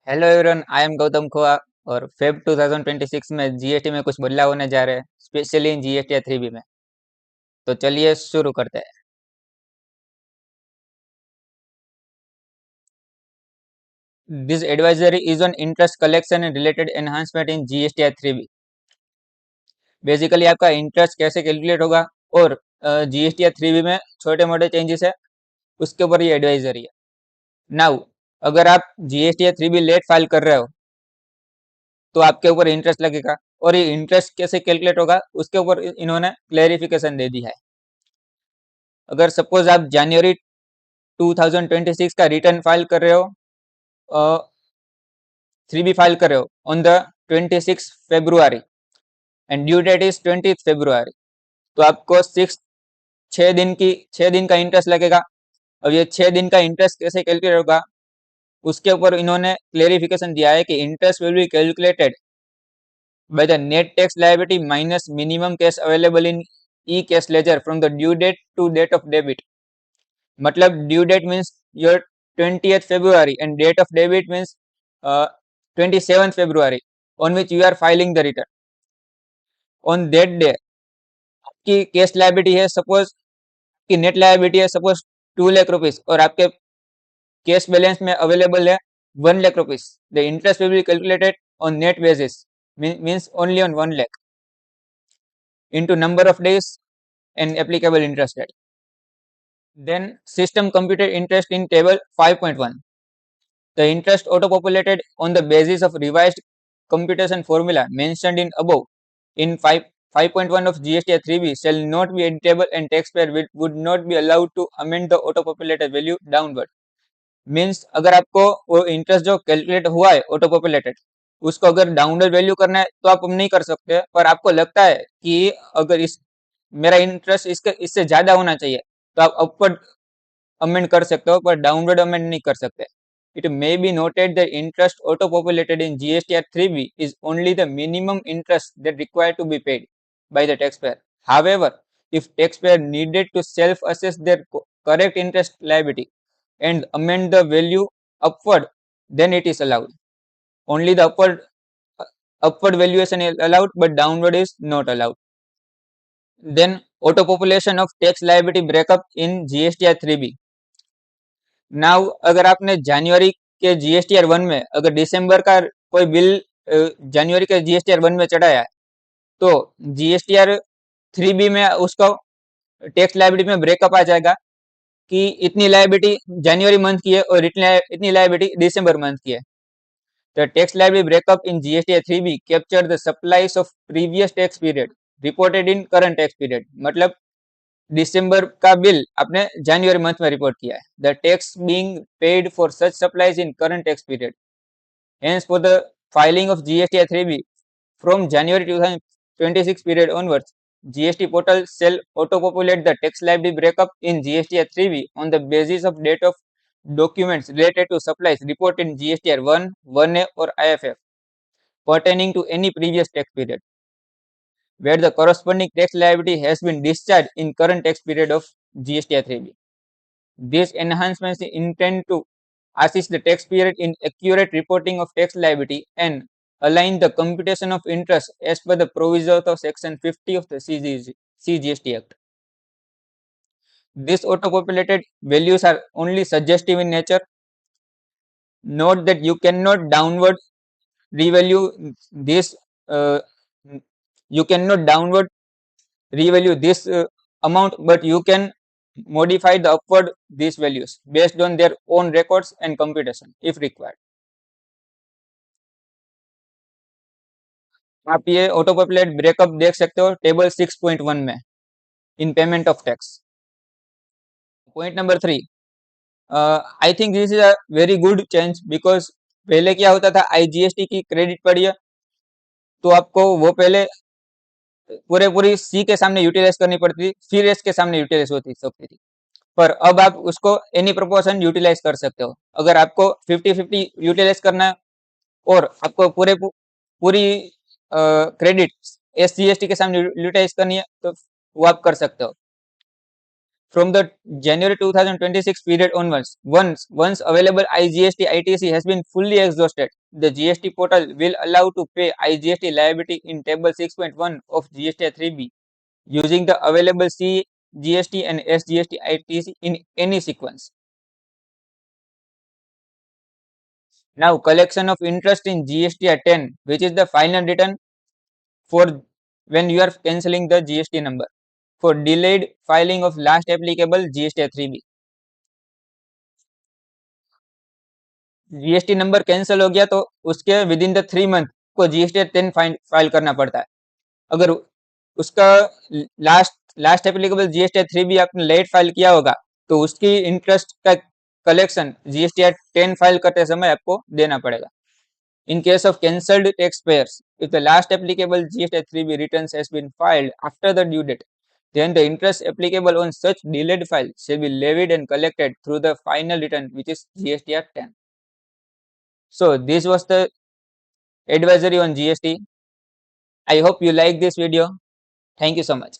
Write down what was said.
Hello everyone, I am Gautam Khoa. और Feb 2026 में GST में कुछ बदलाव होने जा रहे हैं, स्पेशली इन जीएसटी 3B में। तो चलिए शुरू करते हैं। This advisory is on interest collection and related enhancement in GST 3B। Basically आपका इंटरेस्ट कैसे कैलकुलेट होगा और जीएसटी 3B में छोटे मोटे चेंजेस है, उसके ऊपर ये एडवाइजरी है। नाउ अगर आप जीएसटी 3B लेट फाइल कर रहे हो तो आपके ऊपर इंटरेस्ट लगेगा, और ये इंटरेस्ट कैसे कैलकुलेट होगा उसके ऊपर इन्होंने क्लेरिफिकेशन दे दी है। अगर सपोज आप जनवरी 2026 का रिटर्न फाइल कर रहे हो, 3B फाइल कर रहे हो on the 26 February and due date is 20 February, तो आपको 6 दिन का इंटरेस्ट लगेगा। अब ये 6 दिन का इंटरेस्ट कैसे कैलकुलेट होगा उसके ऊपर इन्होंने क्लेरिफिकेशन दिया है कि interest will be calculated by the net tax liability minus minimum cash available in e-cash ledger from the due date to date of debit. मतलब due that means your 20th February and date of debit means 27th February on which you are filing the return. On that day आपकी cash liability है, suppose की net liability है suppose 2 lakh rupees, और आपके cash balance में available है 1 lakh rupees. The interest will be calculated on net basis, means only on 1 lakh into number of days and applicable interest rate. Then system computed interest in table 5.1. The interest auto-populated on the basis of revised computation formula mentioned in above in 5.1 of GST 3B shall not be editable and taxpayer would not be allowed to amend the auto-populated value downward. Means अगर आपको वो interest जो calculate हुआ है auto populated उसको अगर downward value करना है तो आप नहीं कर सकते, पर आपको लगता है कि अगर इस मेरा इंटरेस्ट इससे ज्यादा होना चाहिए तो आप अपवर्ड अमेंड कर सकते हो, पर डाउनवर्ड अमेंड नहीं कर सकते। It may be noted that interest auto-populated in GST at 3B is only the minimum interest that required to be paid by the taxpayer. However, if taxpayer needed to self-assess their correct interest liability and amend the value upward, then it is allowed. Only the upward valuation is allowed, but downward is not allowed. Then auto-population of tax liability breakup in GSTR 3B. Now अगर आपने जनवरी के GSTR 1 में अगर दिसंबर का कोई bill जनवरी के GSTR 1 में चढ़ाया है तो जीएसटीआर 3B में उसको टैक्स लायबिलिटी में ब्रेकअप आ जाएगा कि इतनी लायबिलिटी जनवरी मंथ की है और इतनी लायबिलिटी दिसंबर मंथ की है। The tax liability breakup in GST 3B capture the supplies of previous tax period reported in current tax period. मतलब दिसंबर का बिल आपने जनवरी मंथ में रिपोर्ट किया है, the tax being paid for such supplies in current tax period. Hence for the filing of GST 3B from January 2026 period onwards, GST portal shall auto-populate the tax liability breakup in GSTR 3B on the basis of date of documents related to supplies reported in GSTR 1, 1A or IFF pertaining to any previous tax period, where the corresponding tax liability has been discharged in current tax period of GSTR 3B. These enhancements intend to assist the tax period in accurate reporting of tax liability and align the computation of interest as per the provisions of Section 50 of the CGST Act. These auto-populated values are only suggestive in nature. Note that you cannot downward revalue this. You cannot downward revalue this amount, but you can modify the upward these values based on their own records and computation if required. आप ये auto populate breakup देख सकते हो table 6.1 में इन payment of tax. Point number 3, I think this is a very good change because पहले क्या होता था, आईजीएसटी की क्रेडिट पड़ी है तो आपको वो पहले पूरी सी के सामने यूटिलाइज करनी पड़ती थी, फिर एस के सामने यूटिलाइज होती सकती थी, पर अब आप उसको एनी प्रोपोर्शन यूटिलाइज कर सकते हो। अगर आपको 50-50 यूटिलाइज करना है और आपको पूरी क्रेडिट एसजीएसटी के सामने यूटिलाइज करनी है तो वो आप कर सकते हो। from the January 2026 period onwards, once available IGST ITC has been fully exhausted, the GST portal will allow to pay IGST liability in table 6.1 of GST 3B using the available C GST and SGST ITC in any sequence. Now, collection of interest in GST 10, which is the final return for when you are cancelling the GST number for delayed filing of last applicable GST 3B. GST number cancel हो गया तो उसके with in the 3 month को GST 10 file करना पड़ता है। अगर उसका लास्ट एप्लीकेबल जीएसटी 3 भी आपने लेट फाइल किया होगा तो उसकी इंटरेस्ट का कलेक्शन जीएसटी 10 फाइल करते समय आपको देना पड़ेगा। In case of cancelled taxpayers, if the last applicable GST 3B returns has been filed after the due date, then the interest applicable on such delayed file shall be levied and collected through the final return, which is GST 10. So this was the advisory on GST. I hope you like this video. Thank you so much.